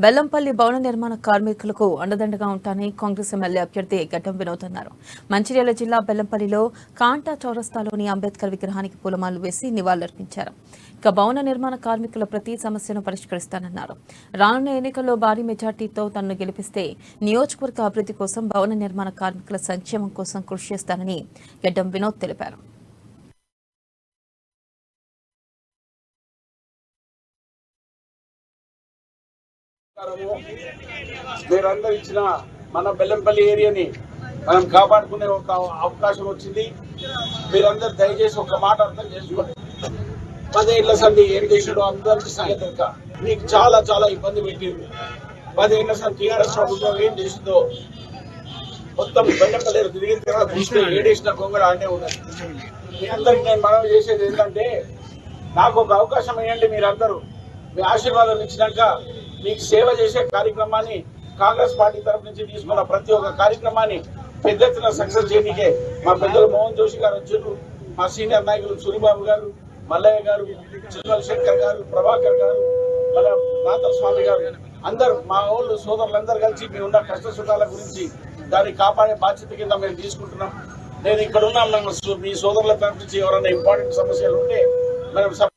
బెల్లంపల్లి భవన నిర్మాణ కార్మికులకు అండదండగా ఉంటానని కాంగ్రెస్ ఎమ్మెల్యే అభ్యర్థి గడ్డం వినోద్ అన్నారు. మంచిర్యాల జిల్లా బెల్లంపల్లిలో కాంటా చౌరస్తాలోని అంబేద్కర్ విగ్రహానికి పూలమాలలు వేసి నివాళులర్పించారు. ఇక భవన నిర్మాణ కార్మికుల ప్రతి సమస్యను పరిష్కరిస్తానన్నారు. రానున్న ఎన్నికల్లో భారీ మెజార్టీతో తనను గెలిపిస్తే నియోజకవర్గ అభివృద్ధి కోసం భవన నిర్మాణ కార్మికుల సంక్షేమం కోసం కృషి చేస్తానని గడ్డం వినోద్ తెలిపారు. మీరందరూ ఇచ్చిన మన బెల్లంపల్లి ఏరియాని మనం కాపాడుకునే ఒక అవకాశం వచ్చింది. మీరందరూ దయచేసి ఒక మాట అర్థం చేసుకోండి. 10 ఏళ్ల సంది ఏం చేసాడో అందరికీ సంగతి మీకు చాలా చాలా ఇబ్బంది పెట్టింది. 10 ఏళ్ల సంది టీఆర్ఎస్ ప్రభుత్వం ఏం చేసిందో మొత్తం బెల్లంపల్లి తిరిగిన తర్వాత చూస్తే ఏడేసిన గొంగళ ఆడే ఉన్నది. మీ అందరికి నేను మనవి చేసేది ఏంటంటే, నాకు ఒక అవకాశం ఇవ్వండి. మీరందరూ మీ ఆశీర్వాదం ఇచ్చినాక మీకు సేవ చేసే కార్యక్రమాన్ని కాంగ్రెస్ పార్టీ తరఫు నుంచి తీసుకున్న ప్రతి ఒక్క కార్యక్రమాన్ని పెద్ద ఎత్తున సక్సెస్ చేయడానికే మా పెద్దలు మోహన్ జోషి గారు వచ్చారు, మా సీనియర్ నాయకులు సూరిబాబు గారు, మల్లయ్య గారు, చిరుమల శంకర్ గారు, ప్రభాకర్ గారు, మన నాథ స్వామి గారు, అందరు మా ఊళ్ళు సోదరులందరూ కలిసి మీ ఉన్న కష్ట సుఖాల గురించి దాన్ని కాపాడే బాధ్యత కింద మేము తీసుకుంటున్నాం. నేను ఇక్కడ ఉన్న మీ సోదరుల తరఫు నుంచి ఎవరైనా ఇంపార్టెంట్ సమస్యలు ఉంటే మనం